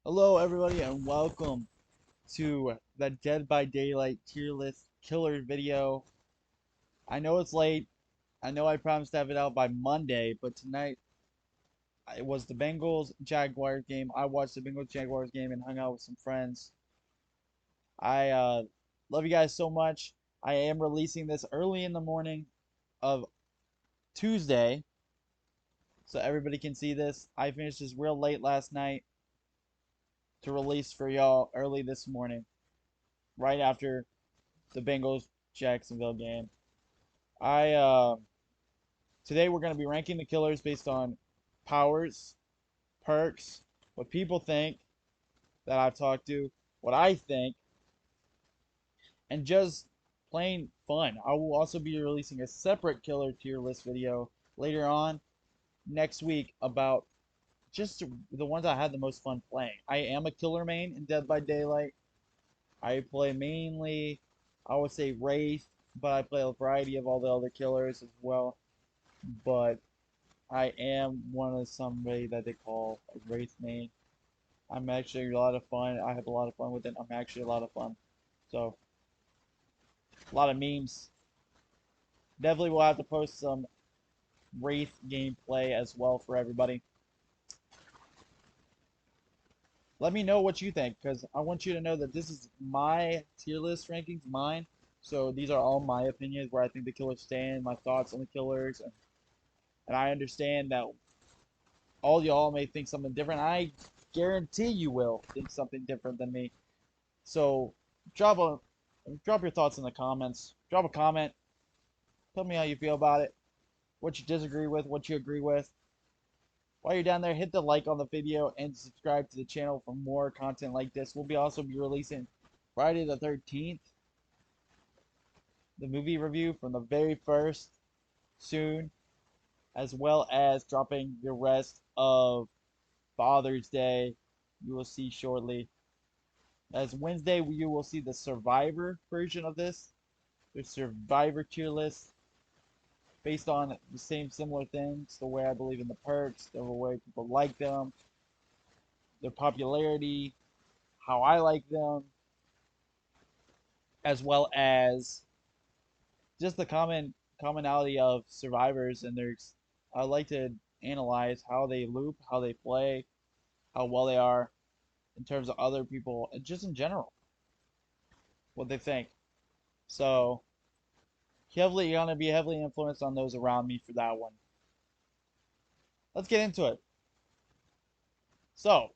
Hello, everybody, and welcome to the Dead by Daylight tier list killer video. I know it's late. I know I promised to have it out by Monday, but tonight it was the Bengals Jaguars game. I watched the Bengals Jaguars game and hung out with some friends. I love you guys so much. I am releasing this early in the morning of Tuesday, so everybody can see this. I finished this real late last night to release for y'all early this morning, right after the Bengals Jacksonville game. I Today we're going to be ranking the killers based on powers, perks, what people think that I've talked to, what I think, and just plain fun. I will also be releasing a separate killer tier list video later on next week about just the ones I had the most fun playing. I am a killer main in Dead by Daylight. I play mainly, I would say Wraith, but I play a variety of all the other killers as well. But I am one of somebody that they call a Wraith main. I'm actually a lot of fun. I have a lot of fun with it. I'm actually a lot of fun. So, a lot of memes. Definitely will have to post some Wraith gameplay as well for everybody. Let me know what you think, because I want you to know that this is my tier list rankings, mine. So these are all my opinions, where I think the killers stand, my thoughts on the killers, and I understand that all y'all may think something different. I guarantee you will think something different than me. So drop your thoughts in the comments. Drop a comment. Tell me how you feel about it, what you disagree with, what you agree with. While you're down there, hit the like on the video and subscribe to the channel for more content like this. We'll also be releasing Friday the 13th, the movie review from the very first, soon, as well as dropping the rest of Father's Day. You will see shortly. As Wednesday, you will see the Survivor version of this. The Survivor tier list based on the same similar things, the way I believe in the perks, the way people like them, their popularity, how I like them, as well as just the commonality of survivors and their. I like to analyze how they loop, how they play, how well they are in terms of other people, and just in general, what they think. So heavily gonna be heavily influenced on those around me for that one. Let's get into it. So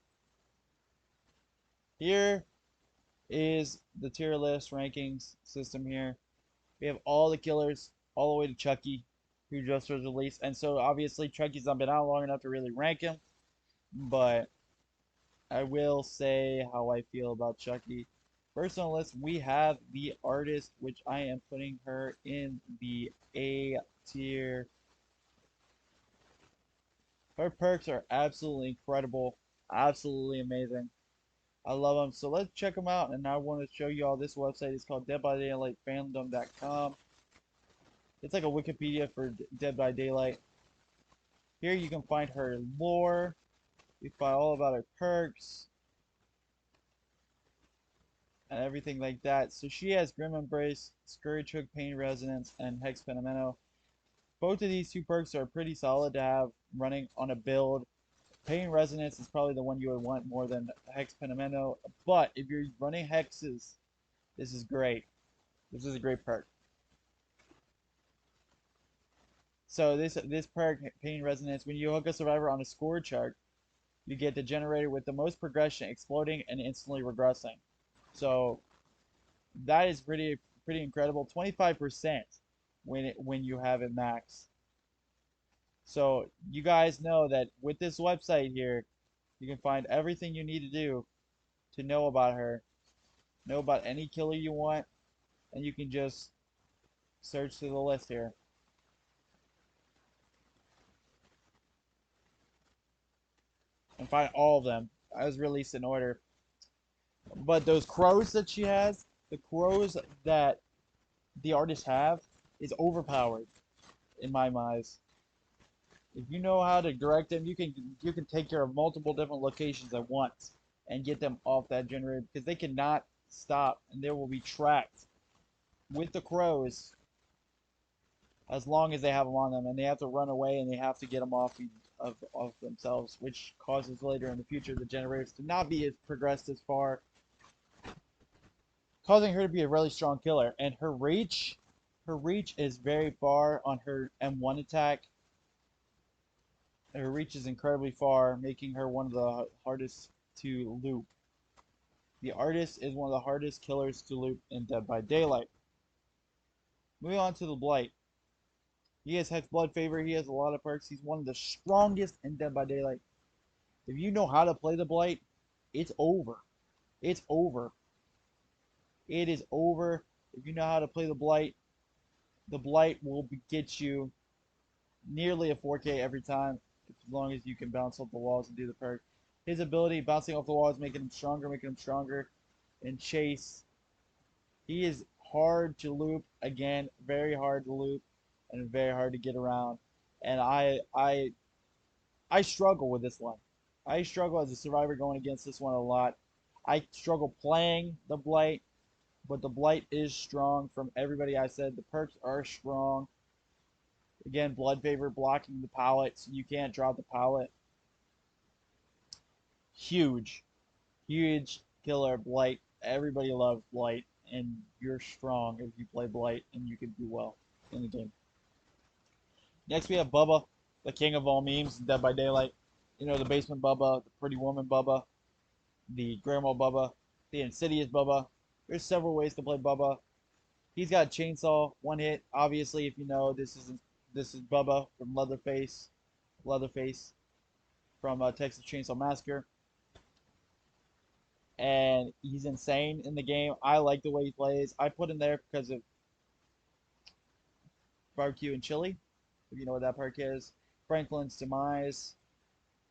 here is the tier list rankings system here. We have all the killers all the way to Chucky, who just was released. And so obviously Chucky's not been out long enough to really rank him, but I will say how I feel about Chucky. First on the list, we have the artist, which I am putting her in the A tier. Her perks are absolutely incredible, absolutely amazing. I love them. So let's check them out. And I want to show you all this website. It's called deadbydaylightfandom.com. It's like a Wikipedia for Dead by Daylight. Here you can find her lore. You find all about her perks and everything like that. So she has Grim Embrace, Scourge Hook, Pain Resonance, and Hex Penamento. Both of these two perks are pretty solid to have running on a build. Pain Resonance is probably the one you would want more than Hex Penamento. But if you're running Hexes, this is great. This is a great perk. So this perk, Pain Resonance, when you hook a survivor on a score chart, you get the generator with the most progression, exploding and instantly regressing. So that is pretty incredible. 25% when you have it max. So you guys know that with this website here, you can find everything you need to do to know about her, know about any killer you want, and you can just search through the list here. And find all of them as released in order. But those crows that she has, the crows that the artists have, is overpowered in my eyes. If you know how to direct them, you can take care of multiple different locations at once and get them off that generator because they cannot stop and they will be tracked with the crows as long as they have them on them, and they have to run away and they have to get them off themselves, which causes later in the future the generators to not be as progressed as far, causing her to be a really strong killer. And her reach is very far on her M1 attack. Her reach is incredibly far, making her one of the hardest to loop. The artist is one of the hardest killers to loop in Dead by Daylight. Moving on to the Blight. He has Hex Blood Favor. He has a lot of perks. He's one of the strongest in Dead by Daylight. If you know how to play the Blight, it's over. It's over. It is over. If you know how to play the Blight will get you nearly a 4K every time, as long as you can bounce off the walls and do the perk. His ability, bouncing off the walls, making him stronger, and chase. He is hard to loop. Again, very hard to loop, and very hard to get around. And I struggle with this one. I struggle as a survivor going against this one a lot. I struggle playing the Blight, but the Blight is strong from everybody I said. The perks are strong. Again, Blood Favor blocking the pallet, so you can't drop the pallet. Huge. Huge killer Blight. Everybody loves Blight, and you're strong if you play Blight, and you can do well in the game. Next, we have Bubba, the king of all memes, Dead by Daylight. You know, the basement Bubba, the pretty woman Bubba, the grandma Bubba, the insidious Bubba. There's several ways to play Bubba. He's got chainsaw, one hit. Obviously, if you know, this is Bubba from Leatherface from Texas Chainsaw Massacre. And he's insane in the game. I like the way he plays. I put him there because of Barbecue and Chili, if you know what that perk is. Franklin's Demise.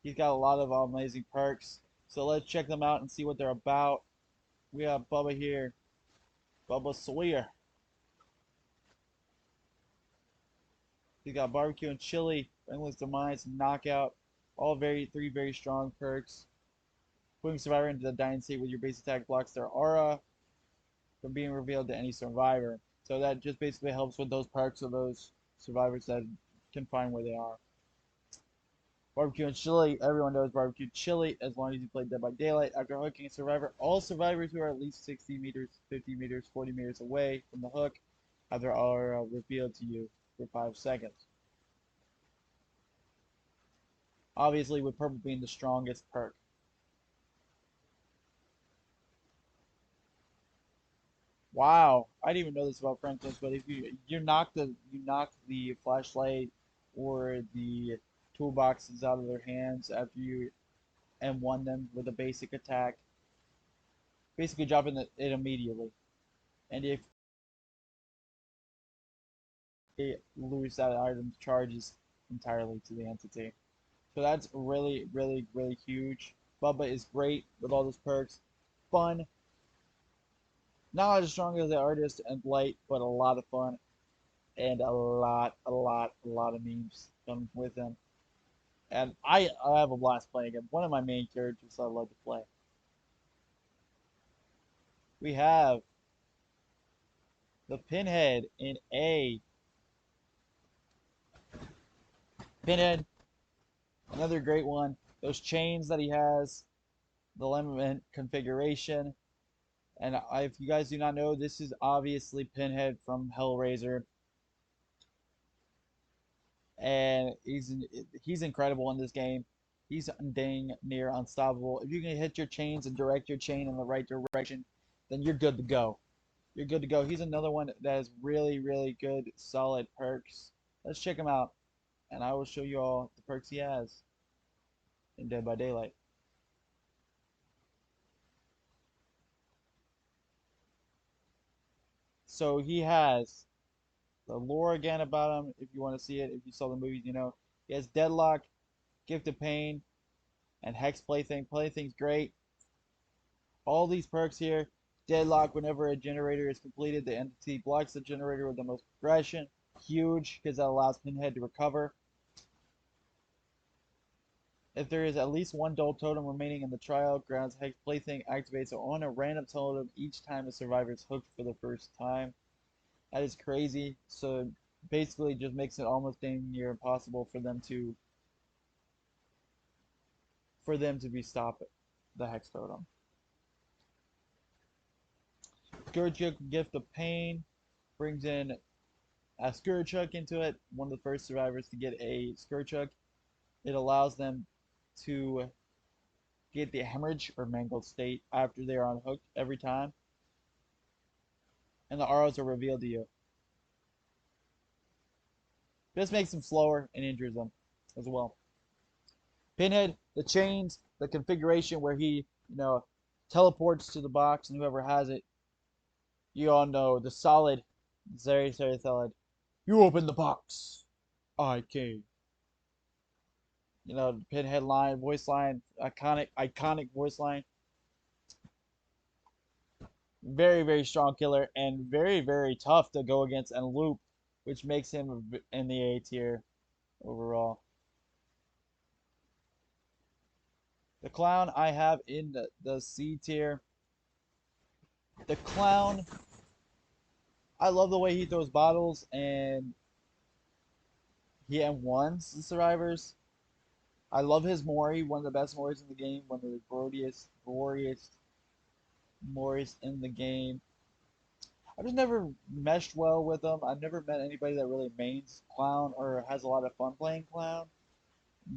He's got a lot of amazing perks. So let's check them out and see what they're about. We have Bubba here. Bubba Sawyer. He's got Barbecue and Chili, Franklin's Demise, and Knockout. All three very strong perks. Putting Survivor into the dying state with your base attack blocks their aura from being revealed to any survivor. So that just basically helps with those perks of those survivors that can find where they are. Barbecue and Chili, everyone knows Barbecue Chili as long as you play Dead by Daylight. After hooking a survivor, all survivors who are at least 60 meters, 50 meters, 40 meters away from the hook have their aura revealed to you for 5 seconds. Obviously, with purple being the strongest perk. Wow, I didn't even know this about Franklin's, but if you knock the flashlight or the toolboxes out of their hands after you M1 them with a basic attack, basically dropping it immediately. And if they lose that item, charges entirely to the entity. So that's really huge. Bubba is great with all those perks. Fun. Not as strong as the artist and Blight, but a lot of fun. And a lot of memes come with him. And I have a blast playing him. One of my main characters I love to play. We have the Pinhead in A. Pinhead, another great one. Those chains that he has, the element configuration. And if you guys do not know, this is obviously Pinhead from Hellraiser. And he's incredible in this game. He's dang near unstoppable. If you can hit your chains and direct your chain in the right direction, then you're good to go. You're good to go. He's another one that has really good, solid perks. Let's check him out, and I will show you all the perks he has in Dead by Daylight. So he has the lore again about him, if you want to see it. If you saw the movies, you know. He has Deadlock, Gift of Pain, and Hex Plaything. Plaything's great. All these perks here. Deadlock, whenever a generator is completed, the entity blocks the generator with the most progression. Huge, because that allows Pinhead to recover. If there is at least one dull totem remaining in the trial, ground's hex plaything activates on a random totem each time a survivor is hooked for the first time. That is crazy. So basically, just makes it almost damn near impossible for them to be stopped. The hex totem. Scourgeook Gift of Pain brings in a Scourgeook into it. One of the first survivors to get a Scourgeook. It allows them to get the hemorrhage or mangled state after they are unhooked every time, and the arrows are revealed to you. This makes them slower and injures them as well. Pinhead, the chains, the configuration where he, teleports to the box and whoever has it, you all know the solid, very, very solid. You open the box. I came. Pinhead line, voice line, iconic voice line. Very, very strong killer and very, very tough to go against and loop, which makes him in the A tier overall. The clown I have in the C tier. The clown, I love the way he throws bottles and he M1s the survivors. I love his Mori, one of the best Moris in the game, one of the glorious Moris in the game. I just never meshed well with him. I've never met anybody that really mains Clown or has a lot of fun playing Clown.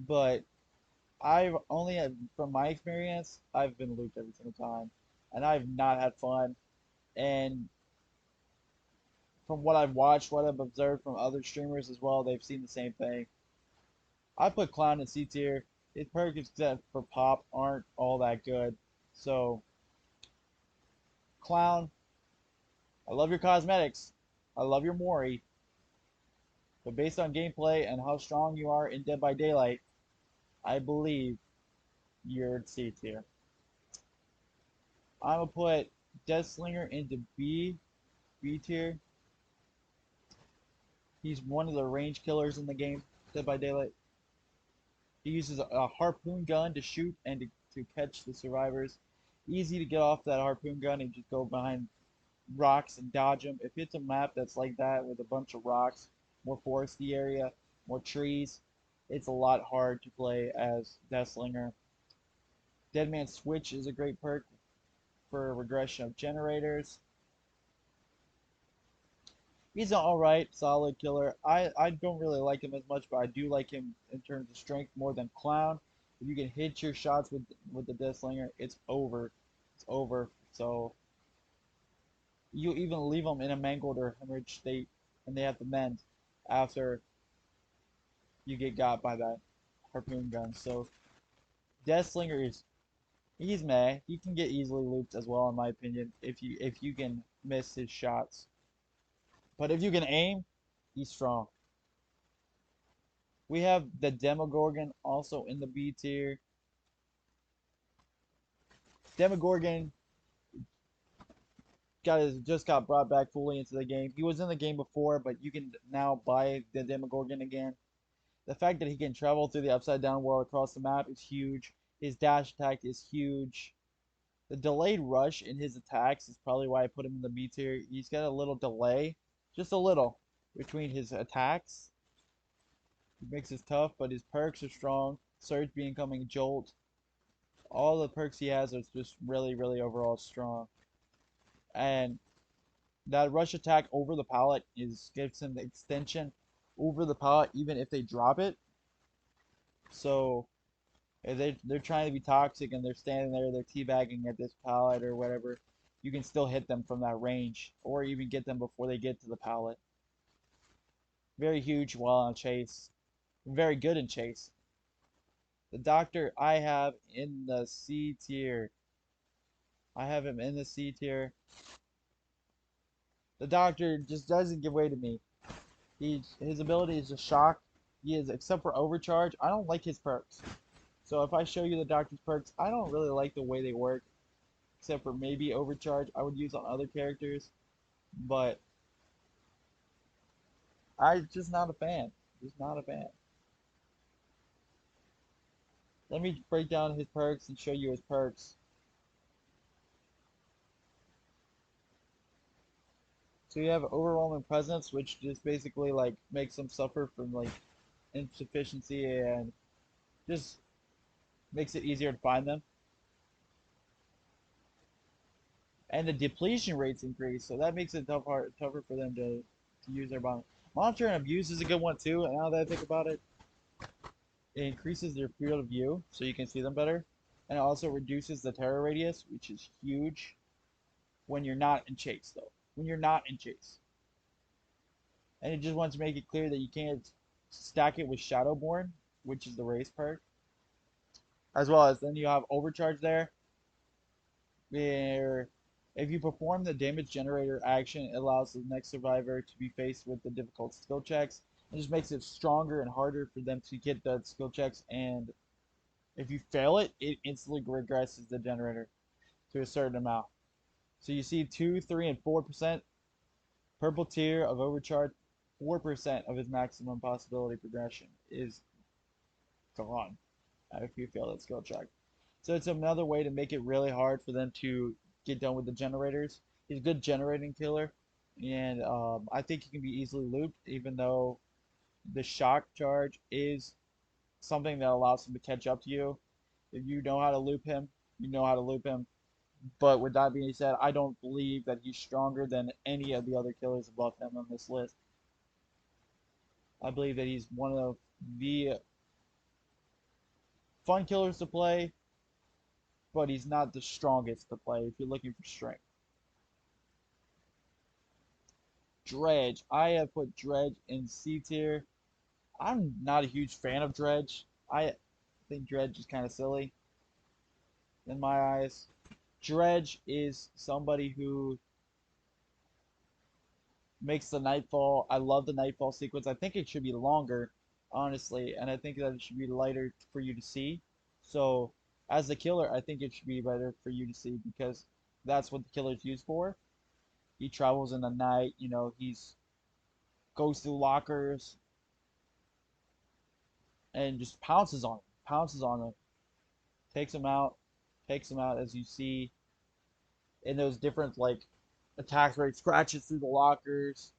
But I've only had, from my experience, I've been looped every single time. And I've not had fun. And from what I've watched, what I've observed from other streamers as well, they've seen the same thing. I put Clown in C tier. His perks except for Pop aren't all that good. So, Clown, I love your cosmetics. I love your Mori. But based on gameplay and how strong you are in Dead by Daylight, I believe you're C tier. I'm gonna put Deathslinger into B tier. He's one of the range killers in the game, Dead by Daylight. He uses a harpoon gun to shoot and to catch the survivors. Easy to get off that harpoon gun and just go behind rocks and dodge them. If it's a map that's like that with a bunch of rocks, more foresty area, more trees, it's a lot hard to play as Deathslinger. Deadman Switch is a great perk for regression of generators. He's an alright, solid killer. I don't really like him as much, but I do like him in terms of strength more than Clown. If you can hit your shots with the Deathslinger, it's over. It's over. So you even leave them in a mangled or hemorrhage state, and they have to mend after you get got by that harpoon gun. So Deathslinger is he's meh. He can get easily looped as well, in my opinion, if you can miss his shots. But if you can aim, he's strong. We have the Demogorgon also in the B tier. Demogorgon just got brought back fully into the game. He was in the game before, but you can now buy the Demogorgon again. The fact that he can travel through the upside down world across the map is huge. His dash attack is huge. The delayed rush in his attacks is probably why I put him in the B tier. He's got a little delay, just a little, between his attacks. It makes it tough, but his perks are strong. Surge, Being, Coming, Jolt. All the perks he has are just really, really overall strong. And that rush attack over the pallet gives him the extension over the pallet even if they drop it. So if they're trying to be toxic and they're standing there, they're teabagging at this pallet or whatever, you can still hit them from that range or even get them before they get to the pallet. Very huge while on chase. Very good in chase. The doctor I have in the C tier. I have him in the C tier. The doctor just doesn't give way to me. His ability is to shock. He is, except for overcharge, I don't like his perks. So if I show you the doctor's perks, I don't really like the way they work. Except for maybe overcharge I would use on other characters. But I'm just not a fan. Just not a fan. Let me break down his perks and show you his perks. So you have overwhelming presence, which just basically like makes them suffer from like insufficiency and just makes it easier to find them. And the depletion rates increase, so that makes it tougher for them to use their bomb. Monitor and abuse is a good one too. And now that I think about it, it increases their field of view, so you can see them better, and it also reduces the terror radius, which is huge when you're not in chase though. When you're not in chase, and it just wants to make it clear that you can't stack it with Shadowborn, which is the race perk, as well as then you have overcharge there, where if you perform the damage generator action, it allows the next survivor to be faced with the difficult skill checks. It just makes it stronger and harder for them to get the skill checks, and if you fail it, it instantly regresses the generator to a certain amount. So you see 2, 3, and 4%. Purple tier of overcharge, 4% of his maximum possibility progression is gone if you fail that skill check. So it's another way to make it really hard for them to get done with the generators. He's a good generating killer, and I think he can be easily looped, even though the shock charge is something that allows him to catch up to you. If you know how to loop him, you know how to loop him. But with that being said, I don't believe that he's stronger than any of the other killers above him on this list. I believe that he's one of the fun killers to play, but he's not the strongest to play if you're looking for strength. Dredge. I have put Dredge in C tier. I'm not a huge fan of Dredge. I think Dredge is kind of silly in my eyes. Dredge is somebody who makes the Nightfall. I love the Nightfall sequence. I think it should be longer, honestly, and I think that it should be lighter for you to see. So, as a killer, I think it should be better for you to see because that's what the killer's used for. He travels in the night, he's goes through lockers and just pounces on them, takes them out, as you see in those different like attacks where he scratches through the lockers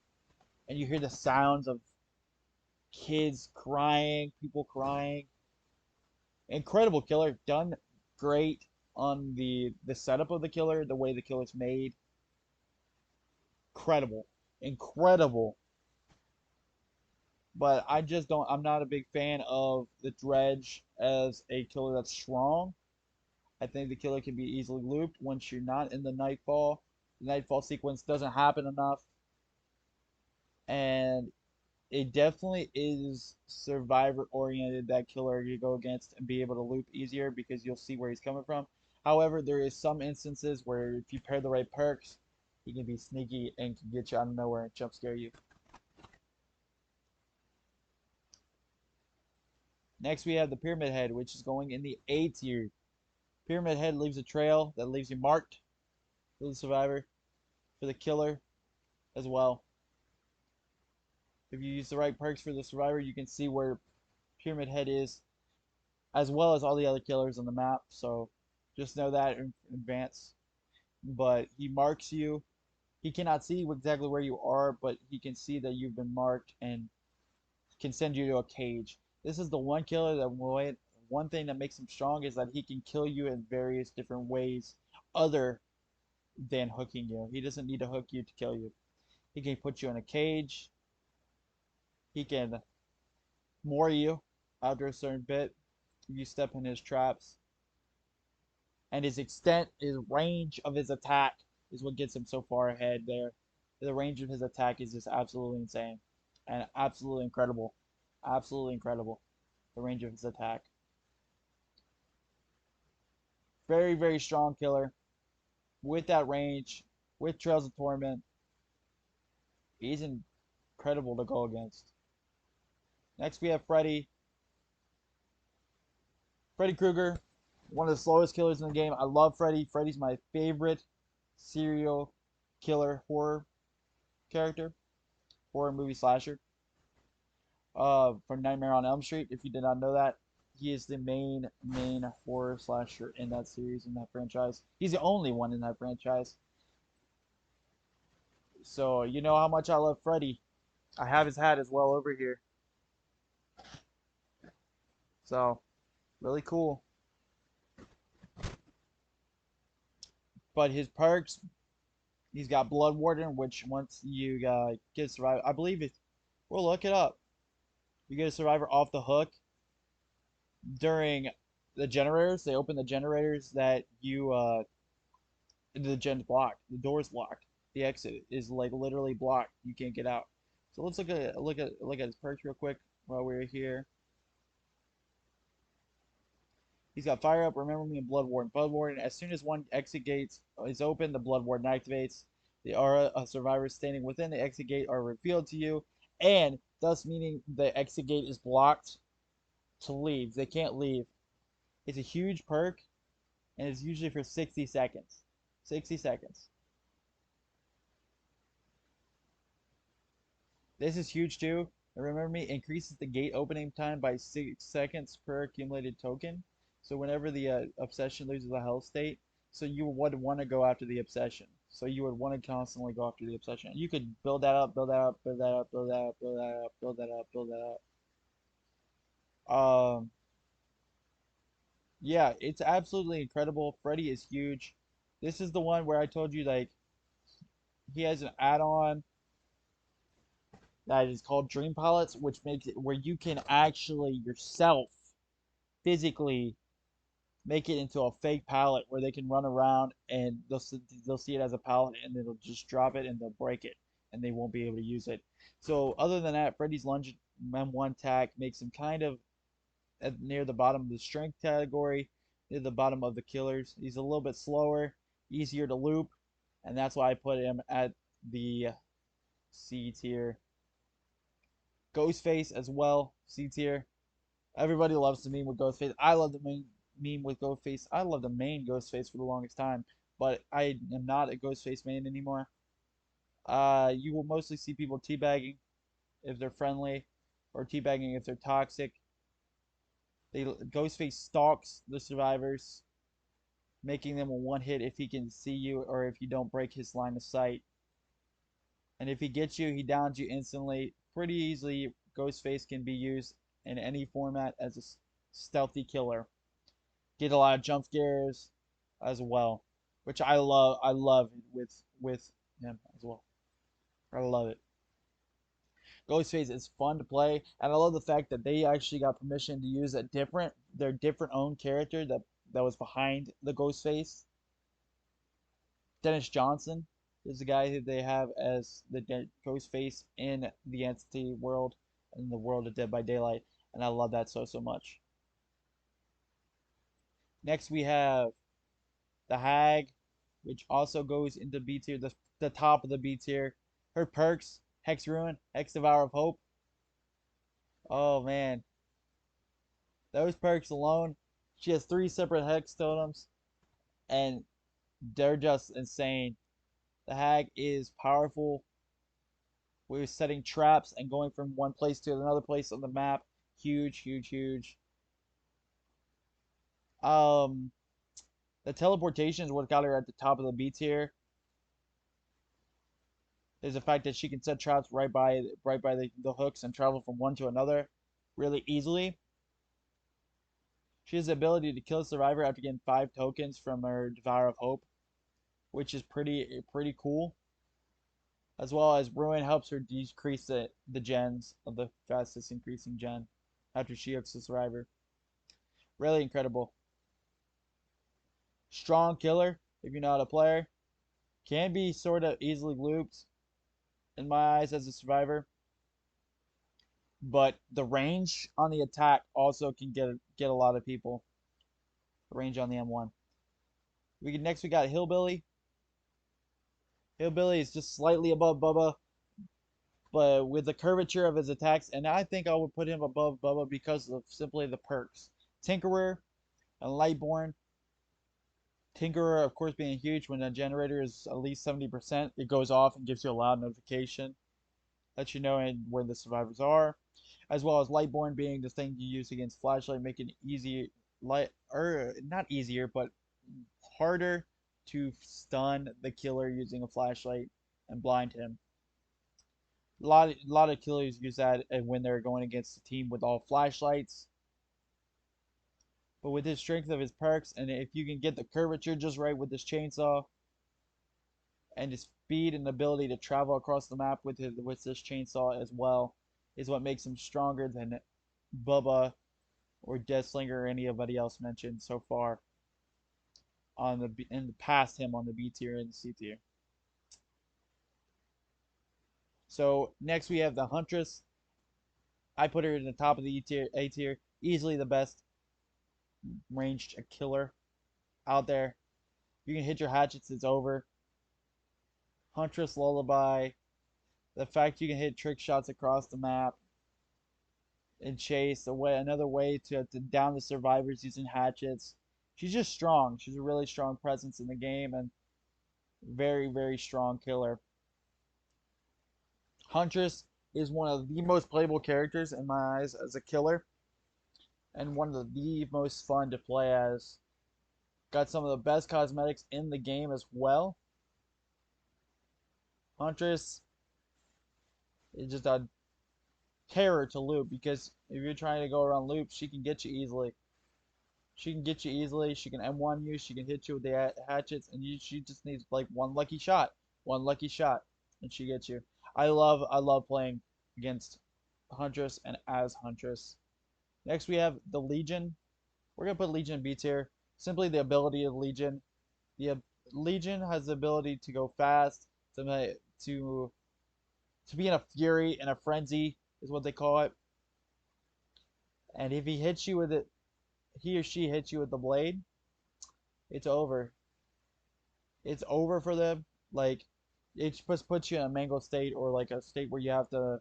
and you hear the sounds of kids crying, people crying. Incredible killer, done great on the setup of the killer, the way the killer's made. Incredible, incredible. But I just don't. I'm not a big fan of the Dredge as a killer that's strong. I think the killer can be easily looped once you're not in the Nightfall. The Nightfall sequence doesn't happen enough, and it definitely is survivor oriented that killer you go against and be able to loop easier because you'll see where he's coming from. However, there is some instances where if you pair the right perks, he can be sneaky and can get you out of nowhere and jump scare you. Next, we have the Pyramid Head, which is going in the A tier. Pyramid Head leaves a trail that leaves you marked for the survivor, for the killer as well. If you use the right perks for the survivor, you can see where Pyramid Head is, as well as all the other killers on the map. So just know that in advance. But he marks you. He cannot see exactly where you are, but he can see that you've been marked and can send you to a cage. This is the one killer that one thing that makes him strong is that he can kill you in various different ways other than hooking you. He doesn't need to hook you to kill you. He can put you in a cage. He can moor you after a certain bit if you step in his traps. And his range of his attack is what gets him so far ahead there. The range of his attack is just absolutely insane and absolutely incredible. Absolutely incredible. The range of his attack. Very, very strong killer. With that range, with Trails of Torment, he's incredible to go against. Next we have Freddy. Freddy Krueger, one of the slowest killers in the game. I love Freddy. Freddy's my favorite serial killer horror character, horror movie slasher. From Nightmare on Elm Street. If you did not know that, He is the main horror slasher in that series, in that franchise. He's the only one in that franchise. So you know how much I love Freddy. I have his hat as well over here. So really cool. But his perks, he's got Blood Warden, which once you get a survivor, I believe it. We'll look it up. You get a survivor off the hook during the generators. They open the generators that you the gen's blocked. The door's locked. The exit is like literally blocked. You can't get out. So let's look at his perks real quick while we're here. He's got Fire Up, Remember Me, and Blood Warden. Blood Warden, as soon as one exit gate is open, the Blood Warden activates. The aura of survivors standing within the exit gate are revealed to you, and thus meaning the exit gate is blocked to leave. They can't leave. It's a huge perk, and it's usually for 60 seconds. 60 seconds. This is huge too. And remember me, increases the gate opening time by 6 seconds per accumulated token. So whenever the obsession loses a health state, so you would want to go after the obsession. So you would want to constantly go after the obsession. You could build that up, build that up, build that up, build that up, build that up, build that up, build that up. Yeah, it's absolutely incredible. Freddy is huge. This is the one where I told you like he has an add-on that is called Dream Pilots, which makes it where you can actually yourself physically make it into a fake pallet where they can run around and they'll see it as a pallet and they'll just drop it and they'll break it and they won't be able to use it. So other than that, Freddy's lunge M1 attack makes him kind of near the bottom of the strength category, near the bottom of the killers. He's a little bit slower, easier to loop, and that's why I put him at the C tier. Ghostface as well, C tier. Everybody loves the meme with Ghostface. I love the main meme with Ghostface. I love the main Ghostface for the longest time, but I am not a Ghostface main anymore. You will mostly see people teabagging if they're friendly, or teabagging if they're toxic. Ghostface stalks the survivors, making them a one hit if he can see you or if you don't break his line of sight. And if he gets you, he downs you instantly. Pretty easily, Ghostface can be used in any format as a stealthy killer. Get a lot of jump scares as well, which I love. I love with him as well. I love it. Ghostface is fun to play, and I love the fact that they actually got permission to use their different own character that was behind the Ghostface. Dennis Johnson is the guy who they have as the Ghostface in the Entity world, in the world of Dead by Daylight, and I love that so much. Next we have the Hag, which also goes into B tier, the top of the B tier. Her perks: Hex Ruin, Hex Devour of Hope. Oh man, those perks alone. She has 3 separate Hex totems, and they're just insane. The Hag is powerful. We're setting traps and going from one place to another place on the map. Huge, huge, huge. Um, the teleportation is what got her at the top of the B tier. Is the fact that she can set traps right by the hooks and travel from one to another really easily. She has the ability to kill a survivor after getting 5 tokens from her Devour of Hope, which is pretty cool. As well as Ruin helps her decrease the gens of the fastest increasing gen after she hooks the survivor. Really incredible. Strong killer, if you're not a player. Can be sort of easily looped in my eyes as a survivor. But the range on the attack also can get a lot of people. The range on the M1. Next we got Hillbilly. Hillbilly is just slightly above Bubba, but with the curvature of his attacks, and I think I would put him above Bubba because of simply the perks. Tinkerer and Lightborn. Tinkerer, of course, being huge when a generator is at least 70%, it goes off and gives you a loud notification, let you know where the survivors are. as well as Lightborn being the thing you use against Flashlight, making it easy, light or not easier, but harder to stun the killer using a flashlight and blind him. A lot of killers use that when they're going against a team with all flashlights. But with his strength of his perks, and if you can get the curvature just right with this chainsaw, and his speed and ability to travel across the map with this chainsaw as well, is what makes him stronger than Bubba or Deathslinger or anybody else mentioned so far on the past him on the B tier and the C tier. So next we have the Huntress. I put her in the top of the A tier, easily the best ranged killer out there. You can hit your hatchets, it's over. Huntress Lullaby, the fact you can hit trick shots across the map and chase another way to down the survivors using hatchets. She's just strong. She's a really strong presence in the game and very, very strong killer. Huntress is one of the most playable characters in my eyes as a killer, and one of the most fun to play as. Got some of the best cosmetics in the game as well. Huntress is just a terror to loop, because if you're trying to go around loops, she can get you easily. She can get you easily. She can M1 you. She can hit you with the hatchets, and she just needs like one lucky shot, and she gets you. I love playing against Huntress and as Huntress. Next we have the Legion. We're gonna put Legion B tier. Simply the ability of Legion. The Legion has the ability to go fast, to be in a fury and a frenzy is what they call it. And if he hits you with it, he or she hits you with the blade, it's over. It's over for them. Like, it just puts you in a mangled state, or like a state where you have to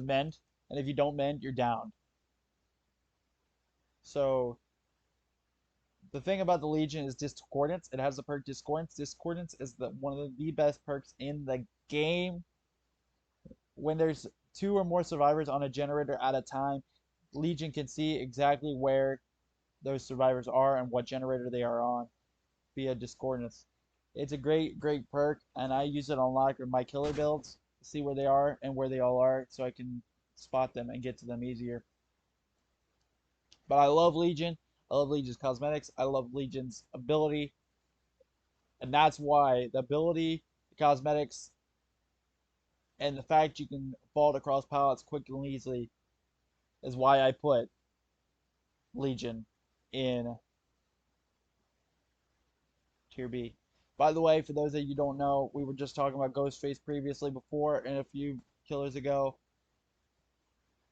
mend, and if you don't mend, you're down. So the thing about the Legion is Discordance. It has the perk Discordance. Discordance is one of the best perks in the game. When there's two or more survivors on a generator at a time, Legion can see exactly where those survivors are and what generator they are on via Discordance. It's a great, great perk, and I use it on a lot of my killer builds to see where they are and where they all are, so I can spot them and get to them easier. But I love Legion. I love Legion's cosmetics. I love Legion's ability. And that's why the ability, the cosmetics, and the fact you can vault across pallets quickly and easily is why I put Legion in tier B. By the way, for those of you who don't know, we were just talking about Ghostface previously before, and a few killers ago.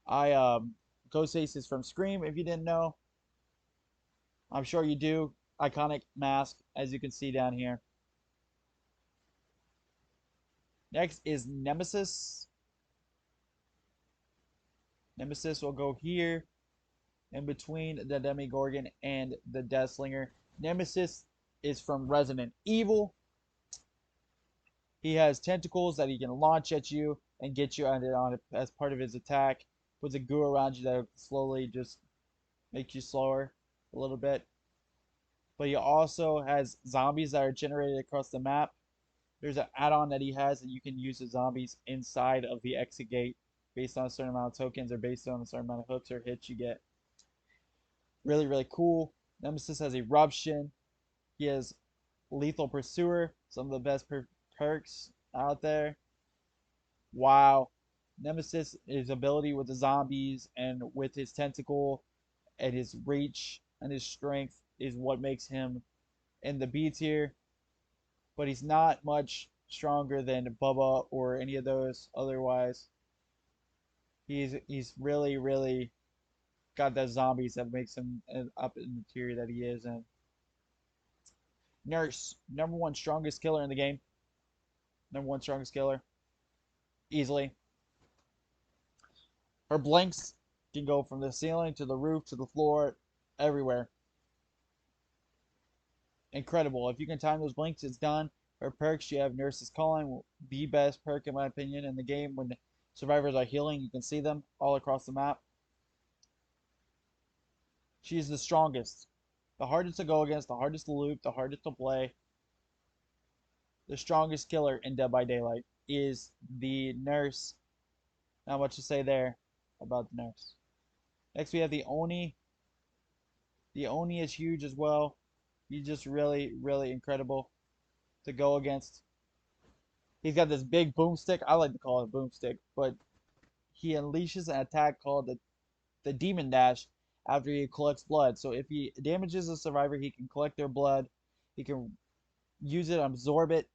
Ghostface is from Scream, if you didn't know. I'm sure you do. Iconic mask, as you can see down here. Next is Nemesis. Nemesis will go here, in between the Demogorgon and the Deathslinger. Nemesis is from Resident Evil. He has tentacles that he can launch at you and get you on it as part of his attack. Puts a goo around you that slowly just makes you slower a little bit. But he also has zombies that are generated across the map. There's an add-on that he has that you can use the zombies inside of the exit gate based on a certain amount of tokens or based on a certain amount of hooks or hits you get. Really, really cool. Nemesis has Eruption. He has Lethal Pursuer, some of the best perks out there. Wow. Nemesis, his ability with the zombies and with his tentacle and his reach and his strength is what makes him in the B tier. But he's not much stronger than Bubba or any of those otherwise. He's really, really got that zombies that makes him up in the tier that he is in. Nurse, number one strongest killer in the game. Number one strongest killer. Easily. Her blinks can go from the ceiling to the roof to the floor, everywhere. Incredible. If you can time those blinks, it's done. Her perks, you have Nurse's Calling, the best perk in my opinion in the game when survivors are healing. You can see them all across the map. She's the strongest, the hardest to go against, the hardest to loop, the hardest to play. The strongest killer in Dead by Daylight is the nurse. Not much to say there about the nurse. Next, we have the Oni. The Oni is huge as well. He's just really, really incredible to go against. He's got this big boomstick. I like to call it a boomstick, but he unleashes an attack called the Demon Dash after he collects blood. So if he damages a survivor, he can collect their blood. He can use it, absorb it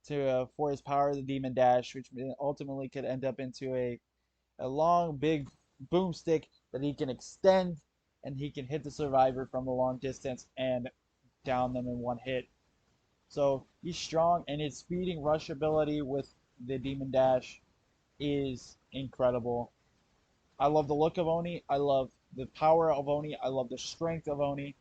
to for his power, the Demon Dash, which ultimately could end up into a long, big boomstick that he can extend, and he can hit the survivor from a long distance and down them in one hit. So he's strong, and his speeding rush ability with the Demon Dash is incredible. I love the look of Oni. I love the power of Oni. I love the strength of Oni.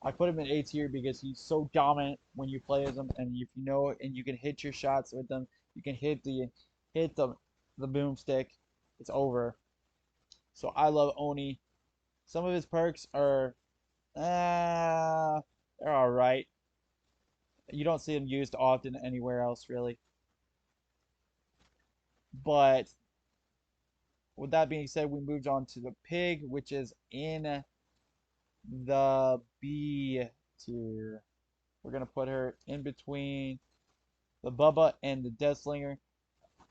I put him in A tier because he's so dominant when you play as him, and if you know it, and you can hit your shots with them, you can hit the boomstick. It's over. So I love Oni. Some of his perks are, they're all right. You don't see them used often anywhere else, really. But with that being said, we moved on to the pig, which is in the B tier. We're gonna put her in between the Bubba and the Deathslinger.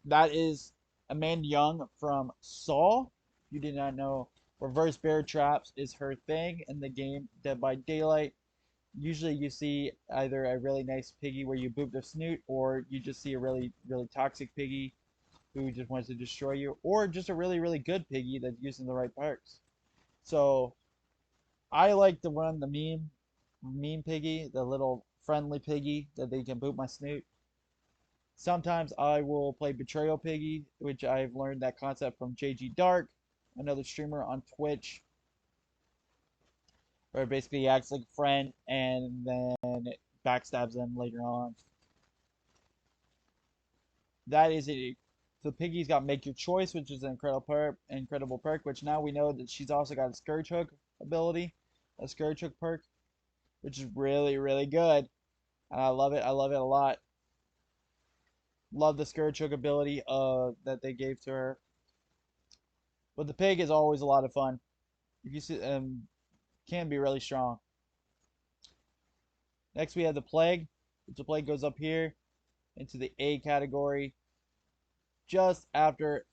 That is Amanda Young from Saw. If you did not know, reverse bear traps is her thing in the game Dead by Daylight. Usually you see either a really nice piggy where you boop their snoot, or you just see a really, really toxic piggy who just wants to destroy you, or just a really, really good piggy that's using the right perks. So I like to run the meme piggy, the little friendly piggy that they can boot my snoot. Sometimes I will play Betrayal Piggy, which I've learned that concept from JG Dark, another streamer on Twitch, where basically he acts like a friend and then it backstabs them later on. That is it. The piggy's got Make Your Choice, which is an incredible perk, which now we know that she's also got a Scourge Hook ability, a Scourge Hook perk, which is really, really good. And I love it. I love it a lot. Love the Scourge Hook ability that they gave to her. But the pig is always a lot of fun. If you see, can be really strong. Next we have the Plague. The Plague goes up here into the A category, just after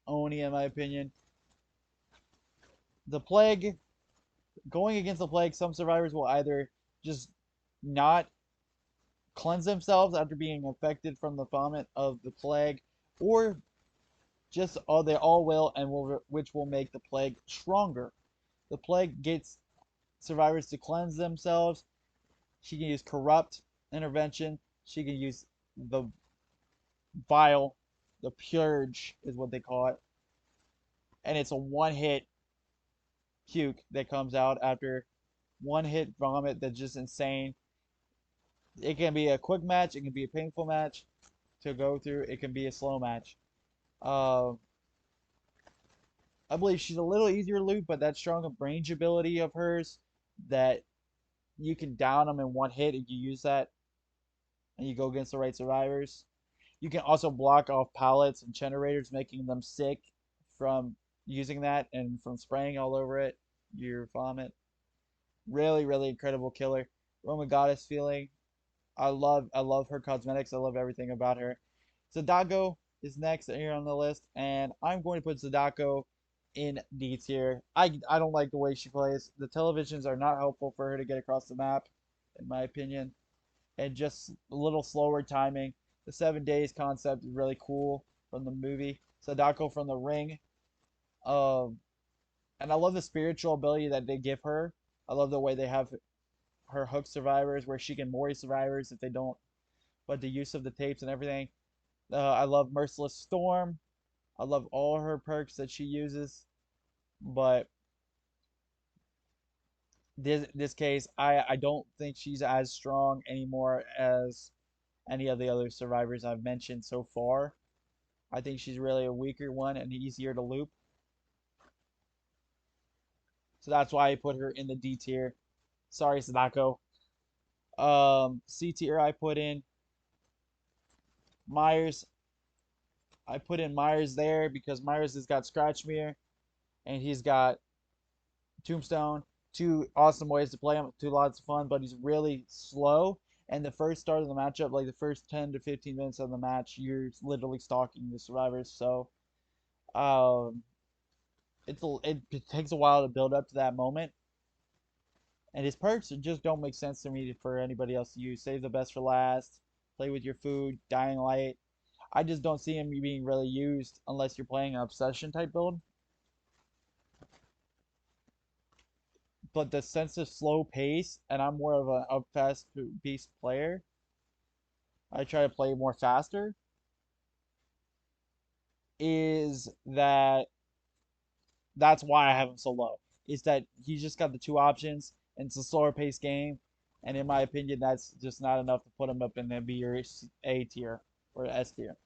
Oni, in my opinion. The Plague, going against the Plague, some survivors will either just not cleanse themselves after being affected from the vomit of the Plague, or just they all will, and which will make the Plague stronger. The Plague gets survivors to cleanse themselves. She can use Corrupt intervention. She can use the Vile, the Purge is what they call it, and it's a one-hit puke that comes out after one hit vomit that's just insane. It can be a quick match, it can be a painful match to go through, it can be a slow match. Uh, I believe she's a little easier to loot, but that strong range ability of hers that you can down them in one hit if you use that and you go against the right survivors. You can also block off pallets and generators, making them sick from using that and from spraying all over it, your vomit. Really, really incredible killer. Roman Goddess feeling. I love her cosmetics. I love everything about her. Sadako is next here on the list, and I'm going to put Sadako in D tier. I don't like the way she plays. The televisions are not helpful for her to get across the map, in my opinion, and just a little slower timing. The 7 days concept is really cool from the movie. Sadako from the Ring. Um, and I love the spiritual ability that they give her. I love the way they have her hook survivors where she can mori survivors if they don't, but the use of the tapes and everything. I love Merciless Storm. I love all her perks that she uses, but this case, I don't think she's as strong anymore as any of the other survivors I've mentioned so far. I think she's really a weaker one and easier to loop. So that's why I put her in the D tier. Sorry, Sadako. C tier I put in Myers. I put in Myers there because Myers has got Scratch Mirror and he's got Tombstone. Two awesome ways to play him, two lots of fun, but he's really slow. And the first start of the matchup, like the first 10 to 15 minutes of the match, you're literally stalking the survivors. So um, it takes a while to build up to that moment. And his perks just don't make sense to me for anybody else to use. Save the best for last, play with your food, dying light. I just don't see him being really used unless you're playing an obsession type build. But the sense of slow pace, and I'm more of a fast paced player. I try to play more faster. Is that that's why I have him so low. Is that he's just got the two options, and it's a slower paced game. And in my opinion, that's just not enough to put him up in the B or A tier or S tier.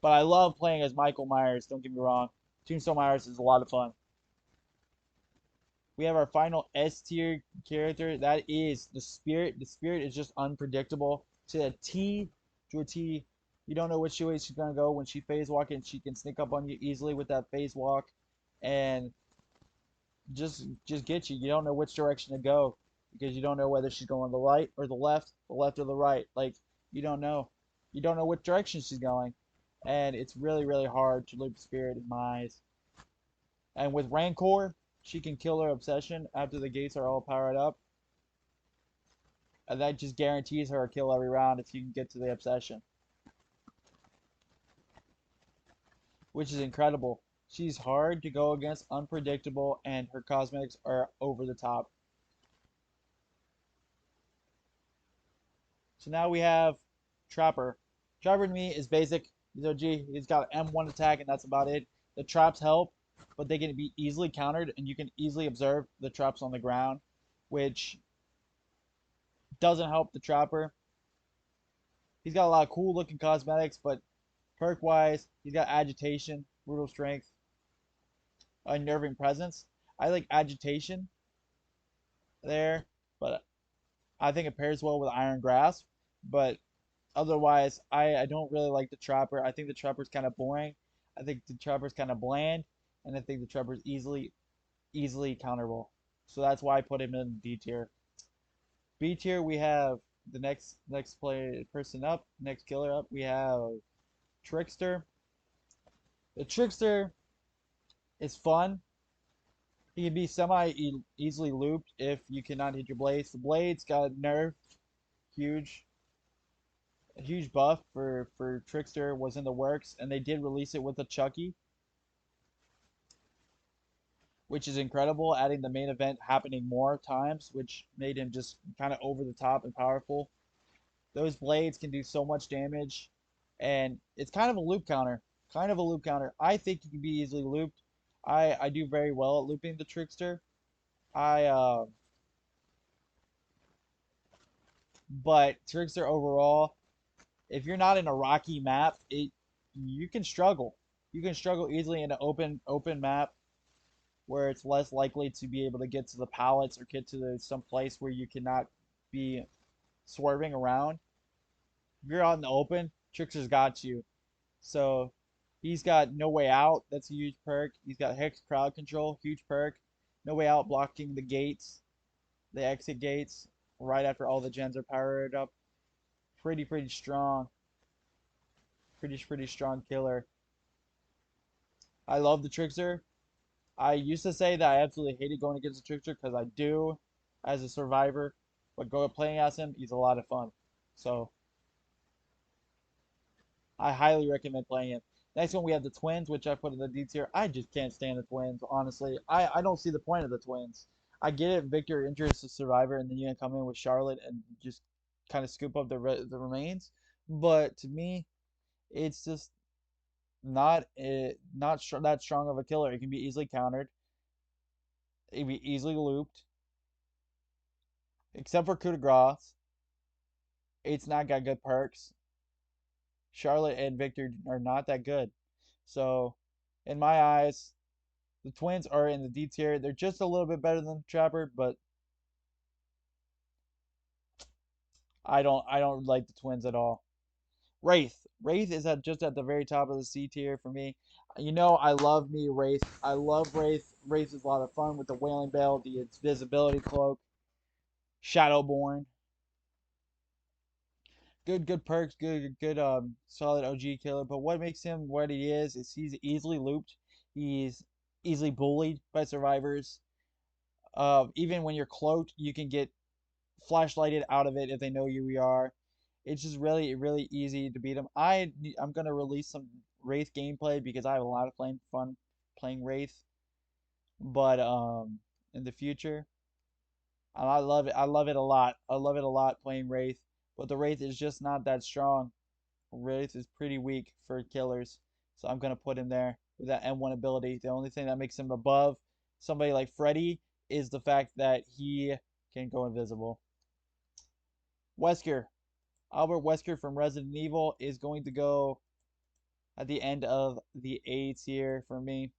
But I love playing as Michael Myers. Don't get me wrong. Tombstone Myers is a lot of fun. We have our final S tier character. That is the Spirit. The Spirit is just unpredictable to a T. To a T. You don't know which way she's gonna go when she phase walking. She can sneak up on you easily with that phase walk, and just get you. You don't know which direction to go because you don't know whether she's going the right or the left or the right. Like you don't know. You don't know which direction she's going, and it's really hard to loop Spirit in my eyes. And with Rancor, she can kill her obsession after the gates are all powered up. And that just guarantees her a kill every round if you can get to the obsession. Which is incredible. She's hard to go against, unpredictable, and her cosmetics are over the top. So now we have Trapper. Trapper to me is basic. He's OG. He's got an M1 attack, and that's about it. The traps help, but they can be easily countered, and you can easily observe the traps on the ground, which doesn't help the Trapper. He's got a lot of cool looking cosmetics, but perk wise, he's got agitation, brutal strength, unnerving presence. I like agitation there, but I think it pairs well with Iron Grasp. But otherwise, I don't really like the Trapper. I think the Trapper's kind of boring. I think the Trapper's kind of bland, and I think the Trapper's easily counterable. So that's why I put him in D tier. B tier we have the next play person up, next killer up. We have Trickster. The Trickster is fun. He can be semi easily looped if you cannot hit your blades. The blades got nerfed, huge, a huge buff for Trickster was in the works, and they did release it with a Chucky, which is incredible. Adding the main event happening more times, which made him just kind of over the top and powerful. Those blades can do so much damage, and it's kind of a loop counter. Kind of a loop counter. I think he can be easily looped. I do very well at looping the Trickster. I But Trickster overall, if you're not in a rocky map, it you can struggle. You can struggle easily in an open map where it's less likely to be able to get to the pallets or get to some place where you cannot be swerving around. If you're out in the open, Trickster's got you. So he's got No Way Out. That's a huge perk. He's got Hex Crowd Control. Huge perk. No Way Out blocking the gates, the exit gates, right after all the gens are powered up. Pretty strong. Pretty strong killer. I love the Trickster. I used to say that I absolutely hated going against the Trickster because I do as a survivor. But going playing as him, he's a lot of fun. So I highly recommend playing him. Next one we have the twins, which I put in the D tier. I just can't stand the twins, honestly. I don't see the point of the twins. I get it, Victor enters the survivor, and then you can come in with Charlotte and just kind of scoop up the remains. But to me, it's just not that strong of a killer. It can be easily countered. It can be easily looped, except for coup de grace. It's not got good perks. Charlotte and Victor are not that good. So, in my eyes, the Twins are in the D tier. They're just a little bit better than the Trapper, but I don't like the Twins at all. Wraith is just at the very top of the C tier for me. You know, I love me Wraith. I love Wraith. Wraith is a lot of fun with the Wailing Bell, the invisibility cloak, Shadowborn. Good perks, good solid OG killer. But what makes him what he is he's easily looped. He's easily bullied by survivors. Even when you're cloaked, you can get flashlighted out of it if they know you are. It's just really easy to beat him. I'm gonna release some Wraith gameplay because I have a lot of fun playing Wraith. But in the future, and I love it. I love it a lot. I love it a lot playing Wraith. But the Wraith is just not that strong. Wraith is pretty weak for killers, so I'm gonna put him there with that M1 ability. The only thing that makes him above somebody like Freddy is the fact that he can go invisible. Wesker, Albert Wesker from Resident Evil is going to go at the end of the A tier for me.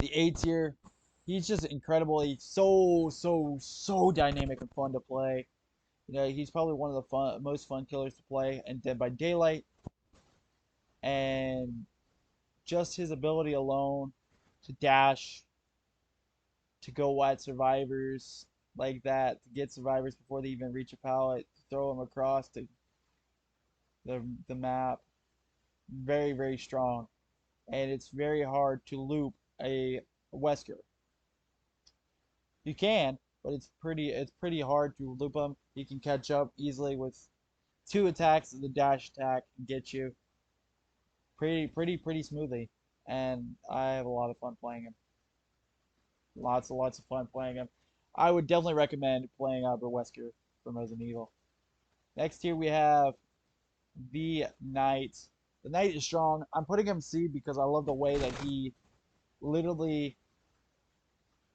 The A tier, he's just incredible. He's so dynamic and fun to play. You know, he's probably one of the most fun killers to play. And Dead by Daylight, and just his ability alone to dash, to go at survivors like that, to get survivors before they even reach a pallet, to throw them across the map. Very strong, and it's very hard to loop a Wesker. You can, but it's pretty hard to loop him. He can catch up easily with two attacks of the dash attack and get you pretty smoothly. And I have a lot of fun playing him. Lots of fun playing him. I would definitely recommend playing Albert Wesker from Resident Evil. Next here we have the Knight. The Knight is strong. I'm putting him C because I love the way that he literally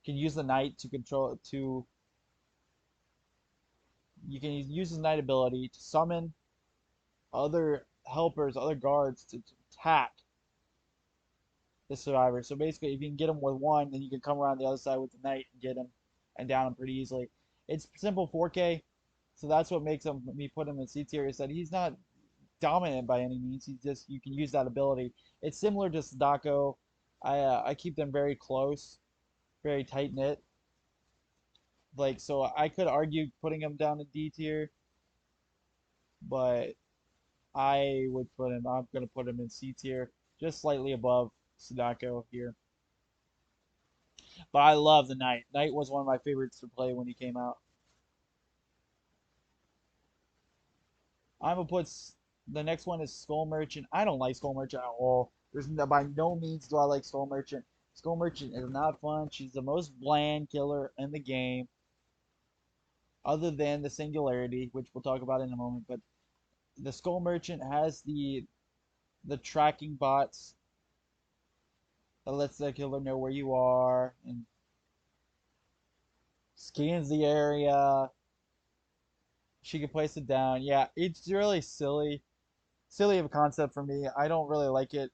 can use the Knight to control to you can use his Knight ability to summon other helpers, other guards to attack the survivor. So basically, if you can get him with one, then you can come around the other side with the Knight and get him and down him pretty easily. It's simple 4K, so that's what makes me put him in C tier. Is that he's not dominant by any means. He's just you can use that ability. It's similar to Sadako. I keep them very close, very tight knit. Like so, I could argue putting him down in D tier, but I'm gonna put him in C tier, just slightly above Sadako here. But I love the Knight. Knight was one of my favorites to play when he came out. I'm gonna put the next one is Skull Merchant. I don't like Skull Merchant at all. There's by no means do I like Skull Merchant. Skull Merchant is not fun. She's the most bland killer in the game, other than the Singularity, which we'll talk about in a moment. But the Skull Merchant has the tracking bots that lets the killer know where you are and scans the area. She can place it down. Yeah, it's really silly of a concept for me. I don't really like it,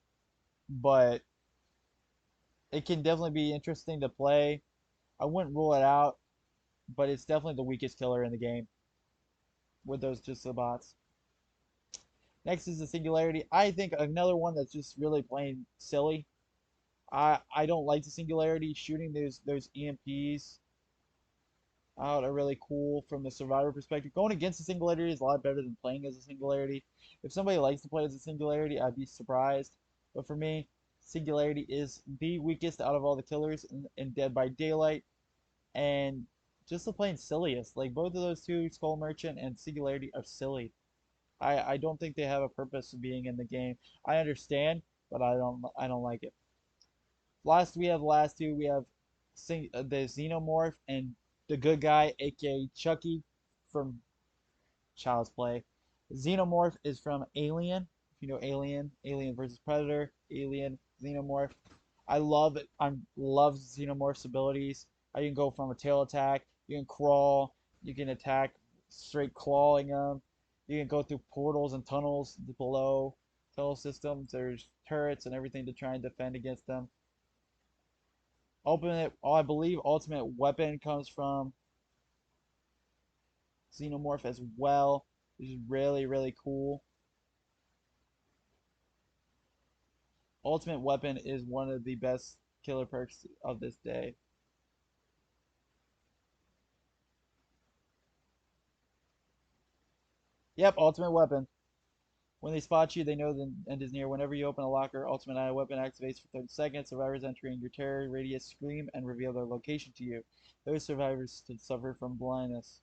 but it can definitely be interesting to play. I wouldn't rule it out, but it's definitely the weakest killer in the game with those just the bots. Next is the Singularity. I think another one that's just really plain silly. I don't like the Singularity. Shooting those EMPs out are really cool from the survivor perspective. Going against the Singularity is a lot better than playing as a Singularity. If somebody likes to play as a Singularity, I'd be surprised. But for me, Singularity is the weakest out of all the killers in Dead by Daylight. And just the plain silliest. Like both of those two, Skull Merchant and Singularity, are silly. I don't think they have a purpose of being in the game. I understand, but I don't like it. We have the last two. We have the Xenomorph and the good guy, aka Chucky from Child's Play. Xenomorph is from Alien. If you know Alien, Alien versus Predator, Alien, Xenomorph. I love Xenomorph's abilities. I can go from a tail attack, you can crawl, you can attack straight clawing them. You can go through portals and tunnels below tunnel systems. There's turrets and everything to try and defend against them. Ultimate, I believe, ultimate weapon comes from Xenomorph as well, which is really, really cool. Ultimate weapon is one of the best killer perks of this day. Yep, ultimate weapon. When they spot you, they know the end is near. Whenever you open a locker, ultimate eye weapon activates for 30 seconds. Survivors entering your terror radius scream and reveal their location to you. Those survivors to suffer from blindness.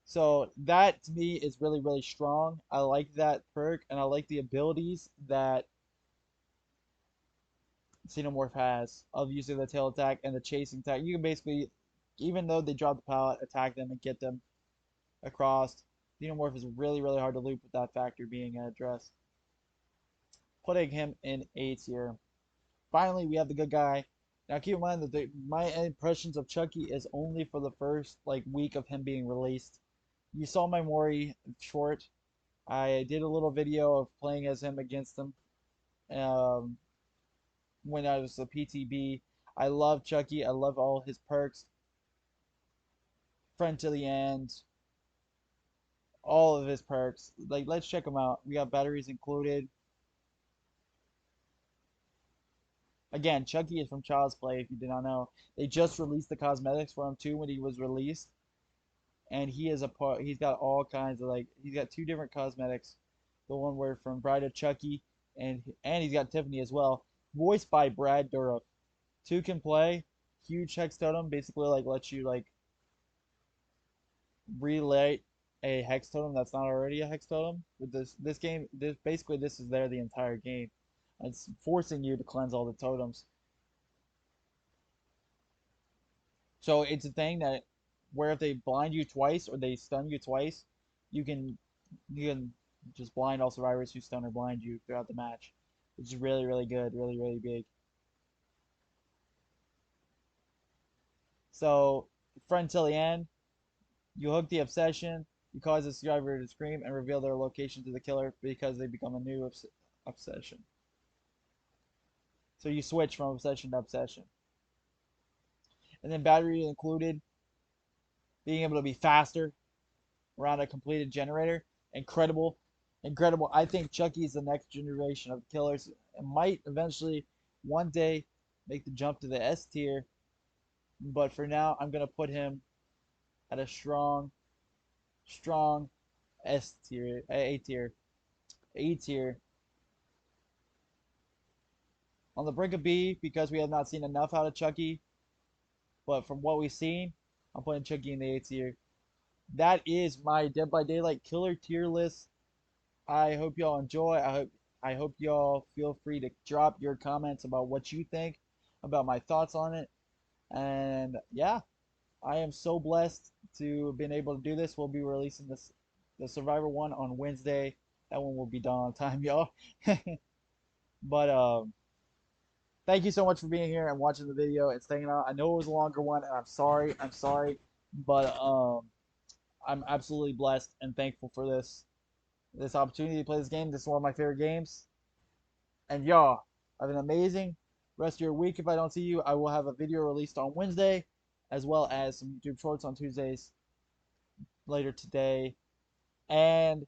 So that to me is really, really strong. I like that perk, and I like the abilities that Xenomorph has of using the tail attack and the chasing attack. You can basically, even though they drop the pallet, attack them and get them across. Xenomorph is really, really hard to loop with that factor being addressed. Putting him in A tier. Finally, we have the good guy. Now, keep in mind that my impressions of Chucky is only for the first week of him being released. You saw my Mori short. I did a little video of playing as him against him um, when I was a PTB. I love Chucky. I love all his perks. Friend to the end. All of his perks. Let's check them out. We got batteries included. Again, Chucky is from Child's Play, if you did not know. They just released the cosmetics for him too when he was released. And he is a part, he's got all kinds of he's got two different cosmetics. The one where from Bride of Chucky, and he's got Tiffany as well. Voiced by Brad Dourif. Two can play. Huge hex totem, basically lets you relay a hex totem that's not already a hex totem. With this game, this is there the entire game. It's forcing you to cleanse all the totems. So it's a thing that where if they blind you twice or they stun you twice, you can you can just blind all survivors who stun or blind you throughout the match. Which is really, really good, really, really big. So friend till the end, you hook the obsession, you cause the survivor to scream and reveal their location to the killer because they become a new obsession. So you switch from obsession to obsession. And then battery included, being able to be faster around a completed generator. Incredible. Incredible. I think Chucky is the next generation of killers and might eventually one day make the jump to the S tier. But for now, I'm going to put him at a strong, strong S tier, A tier, A tier. On the brink of B because we have not seen enough out of Chucky. But from what we've seen, I'm putting Chucky in the A tier. That is my Dead by Daylight killer tier list. I hope y'all enjoy. I hope y'all feel free to drop your comments about what you think, about my thoughts on it. And yeah, I am so blessed to have been able to do this. We'll be releasing the Survivor one on Wednesday. That one will be done on time, y'all. But thank you so much for being here and watching the video and staying out. I know it was a longer one, and I'm sorry. I'm sorry, but I'm absolutely blessed and thankful for this opportunity to play this game. This is one of my favorite games. And y'all, have an amazing rest of your week. If I don't see you, I will have a video released on Wednesday, as well as some YouTube shorts on Tuesdays later today. And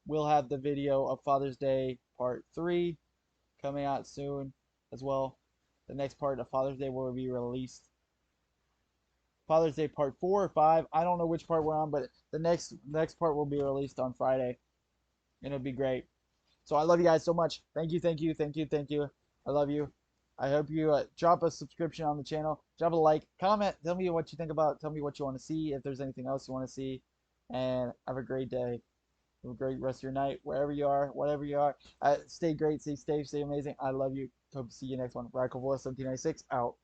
we'll have the video of Father's Day Part 3 coming out soon as well. The next part of Father's Day will be released. Father's Day Part 4 or 5. I don't know which part we're on, but the next part will be released on Friday. And it'll be great. So I love you guys so much. Thank you, thank you, thank you, thank you. I love you. I hope you drop a subscription on the channel. Drop a like. Comment. Tell me what you think about it. Tell me what you want to see. If there's anything else you want to see. And have a great day. Have a great rest of your night. Wherever you are. Whatever you are. Stay great. Stay safe. Stay amazing. I love you. Hope to see you next one. Radical Voice 1796 out.